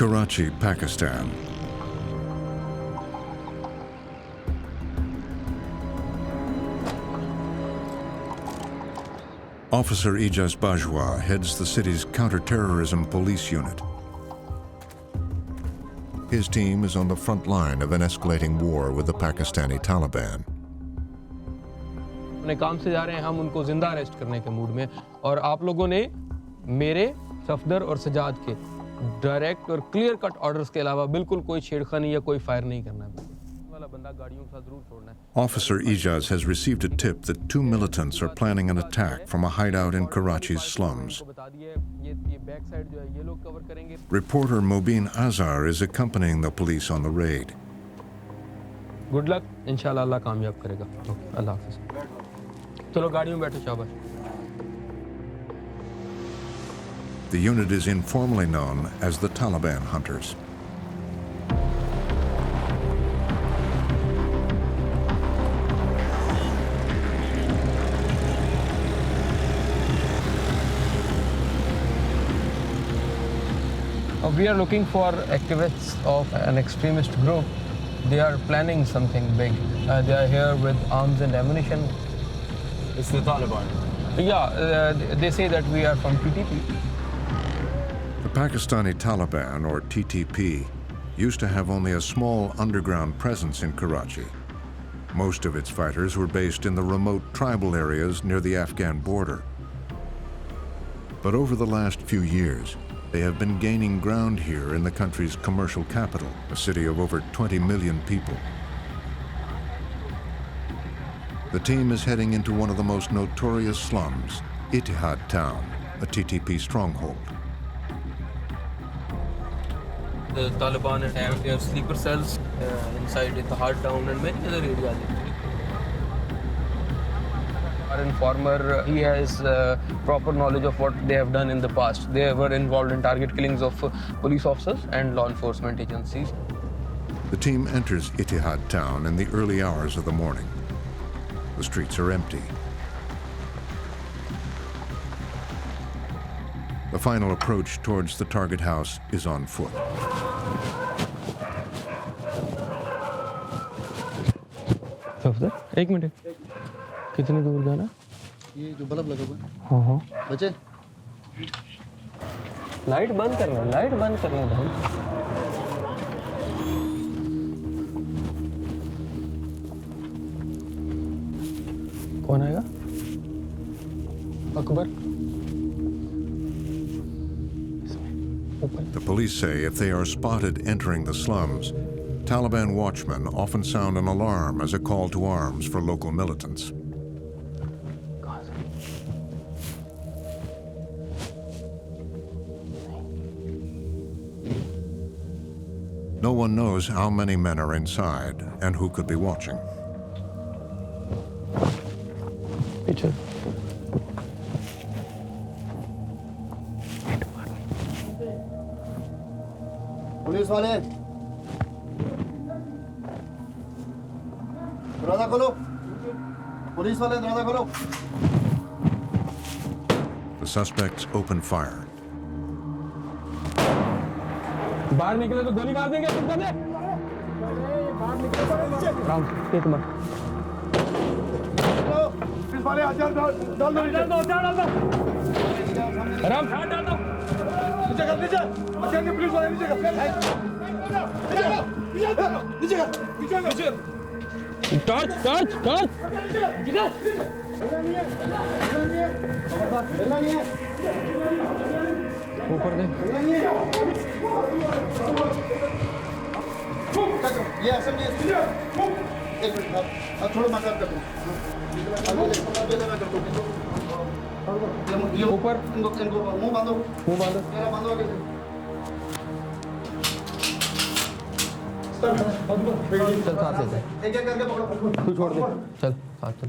Karachi, Pakistan. Officer Ijaz Bajwa heads the city's counterterrorism police unit. His team is on the front line of an escalating war with the Pakistani Taliban. अपने काम से जा रहे हैं हम उनको जिंदा अरेस्ट करने के मूड में और आप लोगों ने मेरे सफदर और सजाद के डायरेक्ट और क्लियर कट ऑर्डर्स के अलावा बिल्कुल कोई छेड़खानी या कोई फायर नहीं करना है वाला बंदा गाड़ियों के साथ जरूर छोड़ना है. Officer Ijaz has received a tip that 2 militants are planning an attack from a hideout in Karachi's slums. Reporter Mobeen Azhar is accompanying the police on the raid. Good luck, इंशाल्लाह अल्लाह कामयाब करेगा. अल्लाह हाफिज़. चलो गाड़ियों में बैठो शाबाश. The unit is informally known as the Taliban Hunters. We are looking for activists of an extremist group. They are planning something big. They are here with arms and ammunition. It's the Taliban. Yeah, they say that we are from TTP. The Pakistani Taliban, or TTP, used to have only a small underground presence in Karachi. Most of its fighters were based in the remote tribal areas near the Afghan border. But over the last few years, they have been gaining ground here in the country's commercial capital, a city of over 20 million people. The team is heading into one of the most notorious slums, Ittihad Town, a TTP stronghold. The Taliban have their sleeper cells inside Ittihad Town and many other areas. Our informer, he has proper knowledge of what they have done in the past. They were involved in target killings of police officers and law enforcement agencies. The team enters Ittihad Town in the early hours of the morning. The streets are empty. The final approach towards the target house is on foot. Safdar, एक minute. कितनी दूर जाना? ये जो bulb लगा हुआ है. हाँ. बचे? लाइट बंद करना भाई. कौन आएगा? Akbar. The police say if they are spotted entering the slums, Taliban watchmen often sound an alarm as a call to arms for local militants. No one knows how many men are inside and who could be watching. पीछे. Police वाले दरवाजा खोलो. Police वाले दरवाजा खोलो. The suspects open fire. बाहर निकले तो गोली मार देंगे. तुम कर राम एक मिनट. पुलिस वाले डाल दो. राम नीचे पुलिस वाले नीचे टॉर्च. ऊपर दे. ये असम ये एक मिनट अब थोड़ा मार्क कर दो. ये ऊपर इनको मुंह बांधो. मेरा बांधो आगे. चल साथ ले. एक करके पकड़ो. तू छोड़ दे. चल साथ चल.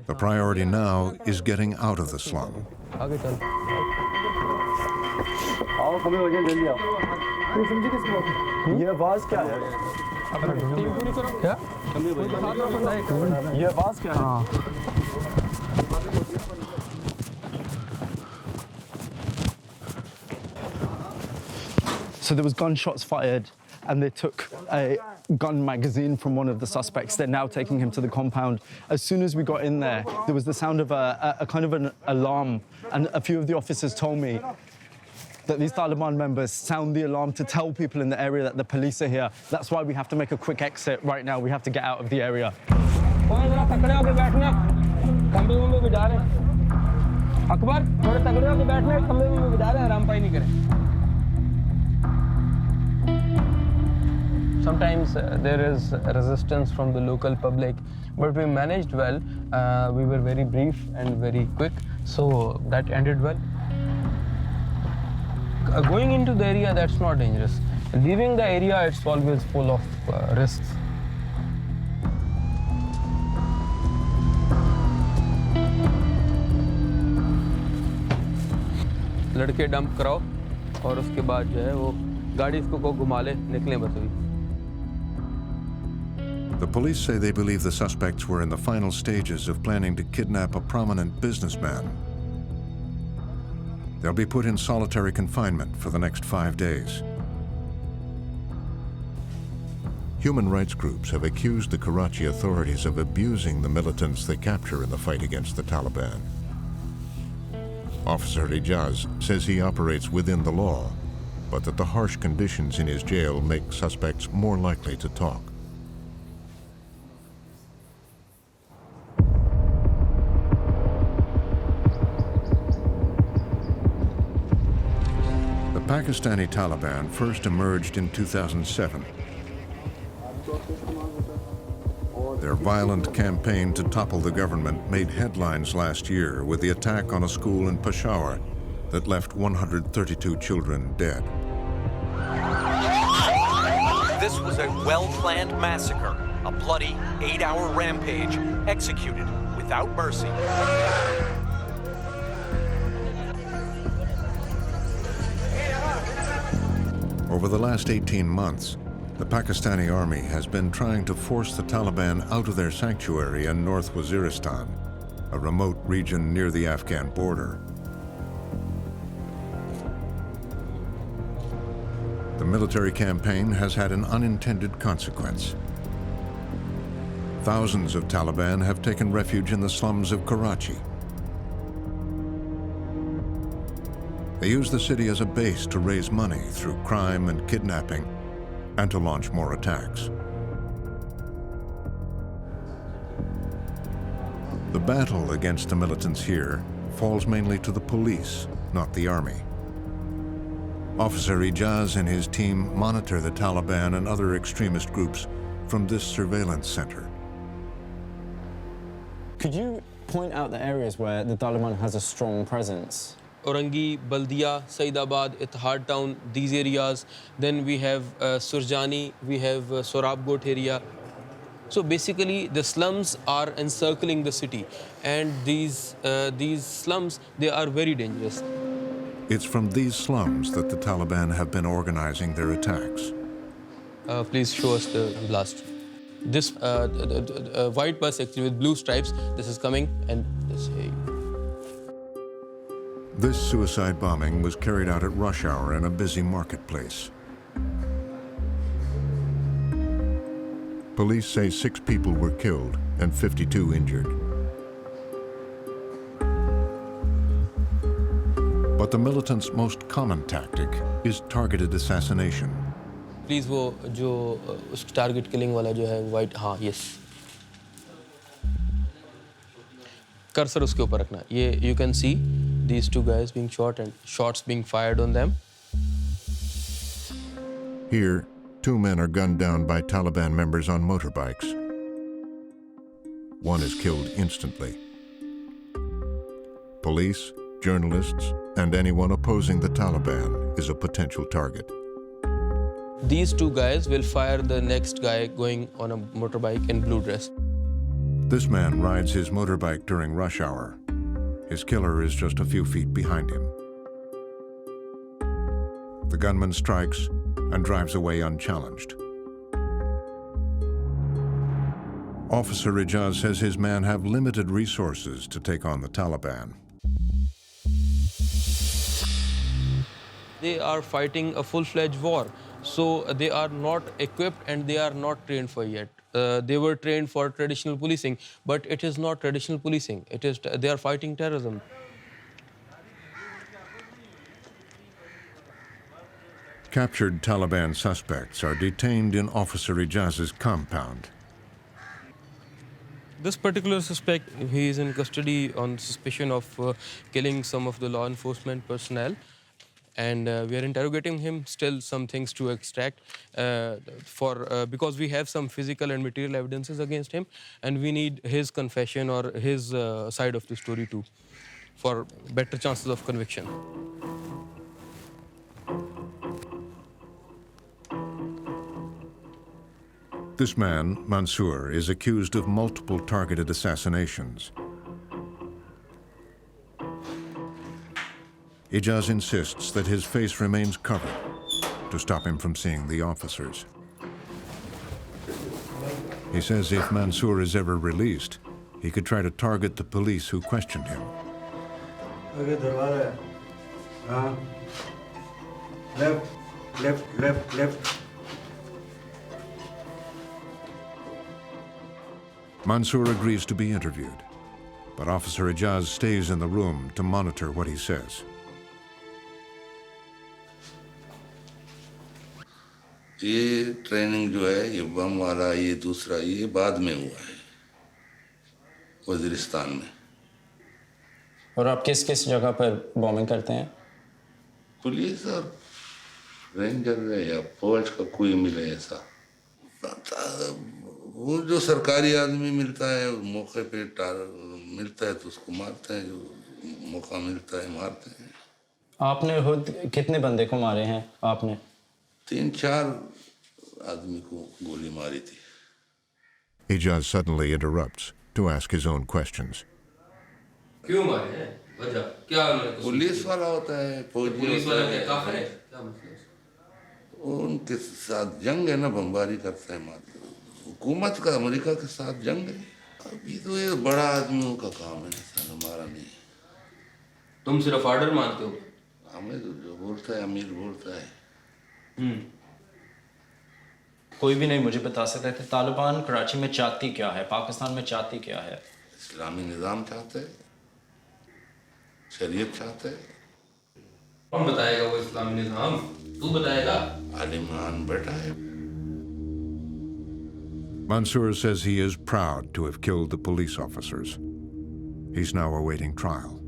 The priority now is getting out of the slum. आगे चल. आओ कभी हो जाए जल्दी आओ. तू समझी किसकी बात है? ये आवाज क्या है? टीम पूरी करो. क्या? ये आवाज क्या है? हाँ. So there was gunshots fired, and they took a gun magazine from one of the suspects. They're now taking him to the compound. As soon as we got in there was the sound of a kind of an alarm, and a few of the officers told me that these Taliban members sound the alarm to tell people in the area that the police are here. That's why we have to make a quick exit right now. We have to get out of the area. Sometimes there is resistance from the local public, but we managed well. We were very brief and very quick, so that ended well. Going into the area, that's not dangerous. Leaving the area, it's always full of risks. लड़के dump कराओ और उसके बाद जो है वो गाड़ी इसको को घुमा ले निकलें बस अभी. The police say they believe the suspects were in the final stages of planning to kidnap a prominent businessman. They'll be put in solitary confinement for the next 5 days. Human rights groups have accused the Karachi authorities of abusing the militants they capture in the fight against the Taliban. Officer Ijaz says he operates within the law, but that the harsh conditions in his jail make suspects more likely to talk. The Pakistani Taliban first emerged in 2007. Their violent campaign to topple the government made headlines last year with the attack on a school in Peshawar that left 132 children dead. This was a well-planned massacre, a bloody 8-hour rampage executed without mercy. Over the last 18 months, the Pakistani army has been trying to force the Taliban out of their sanctuary in North Waziristan, a remote region near the Afghan border. The military campaign has had an unintended consequence. Thousands of Taliban have taken refuge in the slums of Karachi. They use the city as a base to raise money through crime and kidnapping, and to launch more attacks. The battle against the militants here falls mainly to the police, not the army. Officer Ijaz and his team monitor the Taliban and other extremist groups from this surveillance center. Could you point out the areas where the Taliban has a strong presence? Orangi, Baldia, Saidabad, Ittihad Town, these areas. Then we have Surjani, we have Sorab Got area. So basically, the slums are encircling the city, and these slums, they are very dangerous. It's from these slums that the Taliban have been organizing their attacks. Please show us the blast. This white bus actually with blue stripes, this is coming, and this here. This suicide bombing was carried out at rush hour in a busy marketplace. Police say 6 people were killed and 52 injured. But the militants' most common tactic is targeted assassination. Please वो जो उस target killing वाला जो है white, हाँ, yes. Cursor उसके ऊपर रखना. ये you can see these 2 guys being shot and shots being fired on them. Here, 2 men are gunned down by Taliban members on motorbikes. One is killed instantly. Police, journalists, and anyone opposing the Taliban is a potential target. These 2 guys will fire the next guy going on a motorbike in blue dress. This man rides his motorbike during rush hour. His killer is just a few feet behind him. The gunman strikes and drives away unchallenged. Officer Ijaz says his men have limited resources to take on the Taliban. They are fighting a full-fledged war, so they are not equipped and they are not trained for yet. They were trained for traditional policing, but it is not traditional policing. They are fighting terrorism. Captured Taliban suspects are detained in Officer Ijaz's compound. This particular suspect, he is in custody on suspicion of killing some of the law enforcement personnel. And we are interrogating him, still some things to extract because we have some physical and material evidences against him, and we need his confession or his side of the story too for better chances of conviction. This man, Mansour, is accused of multiple targeted assassinations. Ijaz insists that his face remains covered to stop him from seeing the officers. He says if Mansour is ever released, he could try to target the police who questioned him. Left. Mansour agrees to be interviewed, but Officer Ijaz stays in the room to monitor what he says. ये training जो है ये बम वाला ये दूसरा ये बाद में हुआ है वज़ीरिस्तान में। और आप किस किस जगह पर बॉम्बिंग करते हैं? पुलिस और रेंजर या फौज का कोई मिले ऐसा वो जो सरकारी आदमी मिलता है मौके पे मिलता है तो उसको मारते हैं, जो मौका मिलता है मारते हैं। आपने खुद कितने बंदे को मारे हैं आपने? 3-4 आदमी को गोली मारी थी। Ijaz suddenly interrupts to ask his own questions. क्यों मारे हैं? वजह क्या? पुलिस वाला होता है, फौजी पुलिस होता वाला है। क्या काफिर है? क्या मतलब? उनके साथ जंग है ना, बमबारी करता है, मारते हैं। हुकूमत का अमेरिका के साथ जंग है। अभी तो ये बड़ा आदमियों का काम है, हमारा नहीं। तुम सिर्फ ऑर्डर मानते हो? हमें जो बोलता है अमीर बोलता है। कोई भी नहीं मुझे बता सकता है तालिबान कराची में चाहती क्या है, पाकिस्तान में चाहती क्या है? इस्लामी निज़ाम चाहते हैं, शरीयत चाहते हैं। कौन बताएगा वो इस्लामी निज़ाम? तू बताएगा? आलिमान बैठा है। Mansour says he is proud to have killed the police officers. He's now awaiting trial.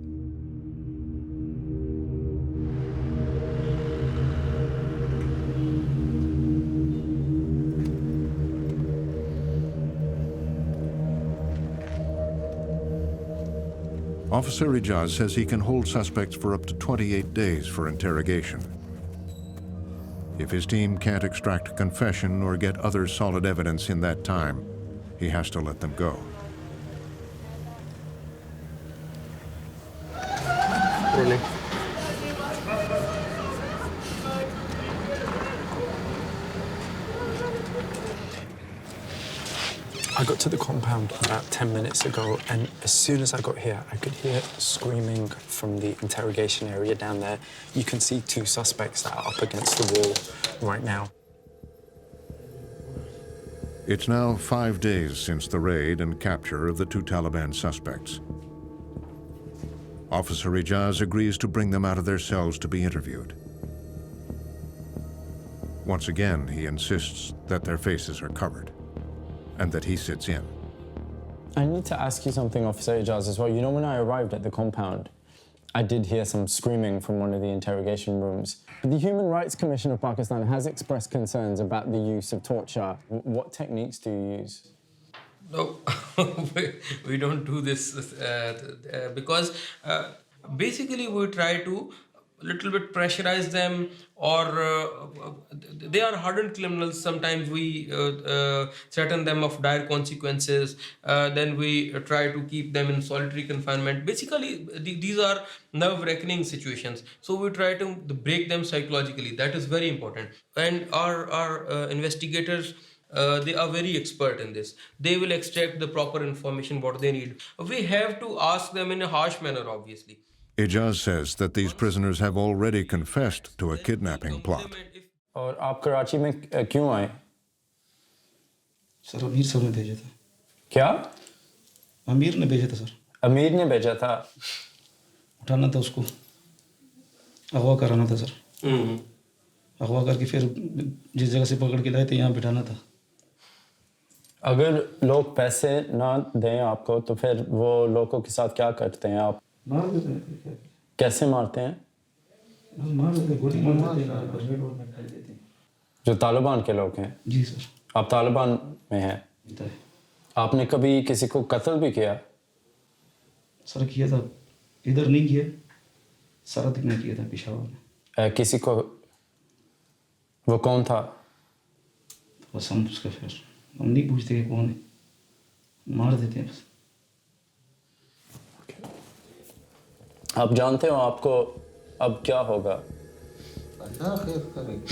Officer Ijaz says he can hold suspects for up to 28 days for interrogation. If his team can't extract a confession or get other solid evidence in that time, he has to let them go. Really? I got to the compound about 10 minutes ago, and as soon as I got here, I could hear screaming from the interrogation area down there. You can see 2 suspects that are up against the wall right now. It's now 5 days since the raid and capture of the 2 Taliban suspects. Officer Ijaz agrees to bring them out of their cells to be interviewed. Once again, he insists that their faces are covered and that he sits in. I need to ask you something, Officer Ijaz, as well. You know, when I arrived at the compound, I did hear some screaming from one of the interrogation rooms. The Human Rights Commission of Pakistan has expressed concerns about the use of torture. What techniques do you use? No, we don't do this because basically we try to little bit pressurize them, or they are hardened criminals. Sometimes we threaten them of dire consequences. Then we try to keep them in solitary confinement. Basically, these are nerve-wracking situations. So we try to break them psychologically. That is very important. And our investigators, they are very expert in this. They will extract the proper information what they need. We have to ask them in a harsh manner, obviously. Ijaz says that these prisoners have already confessed to a kidnapping plot. और आप कराची में क्यों आए? Sir अमीर sir ने भेजा था। क्या? अमीर ने भेजा था सर। अमीर ने भेजा था? उठाना था उसको, अगवा कराना था सर। अगवा करके फिर जिस जगह से पकड़ के लाए थे यहाँ बिठाना था। अगर लोग पैसे ना दें आपको तो फिर वो लोगों के साथ क्या करते हैं आप? मार देते हैं। कैसे मारते हैं? मार देते हैं, गोली मार देते हैं। जो तालिबान के लोग हैं? जी सर। आप तालिबान में हैं? आपने कभी किसी को कत्ल भी किया? सर किया था, इधर नहीं किया, सरहद में किया था, पेशावर में। किसी को? वो कौन था? बस हम उसका फिर हम नहीं पूछते कि कौन है, मार देते हैं बस। आप जानते हो आपको अब क्या होगा? अल्लाह खैर करेगा,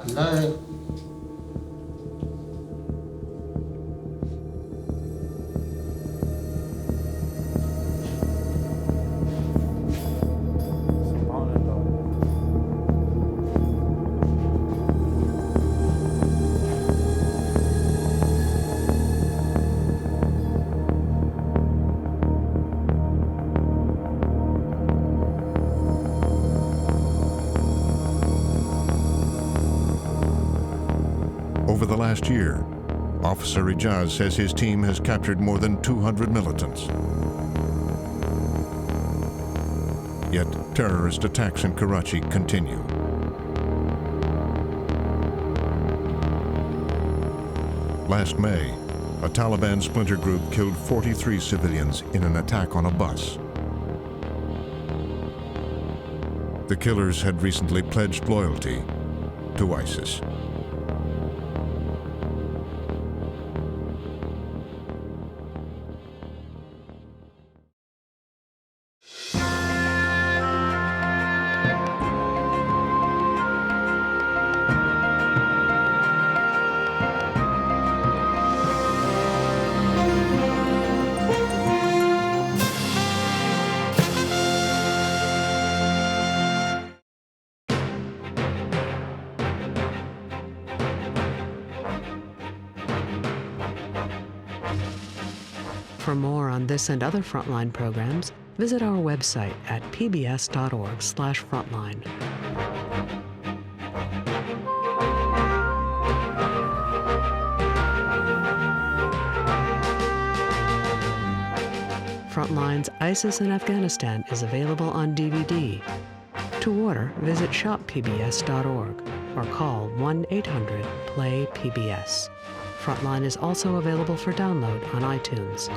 अल्लाह है। Over the last year, Officer Ijaz says his team has captured more than 200 militants. Yet terrorist attacks in Karachi continue. Last May, a Taliban splinter group killed 43 civilians in an attack on a bus. The killers had recently pledged loyalty to ISIS. For more on this and other Frontline programs, visit our website at pbs.org/frontline. Frontline's ISIS in Afghanistan is available on DVD. To order, visit shoppbs.org or call 1-800-PLAY-PBS. Frontline is also available for download on iTunes.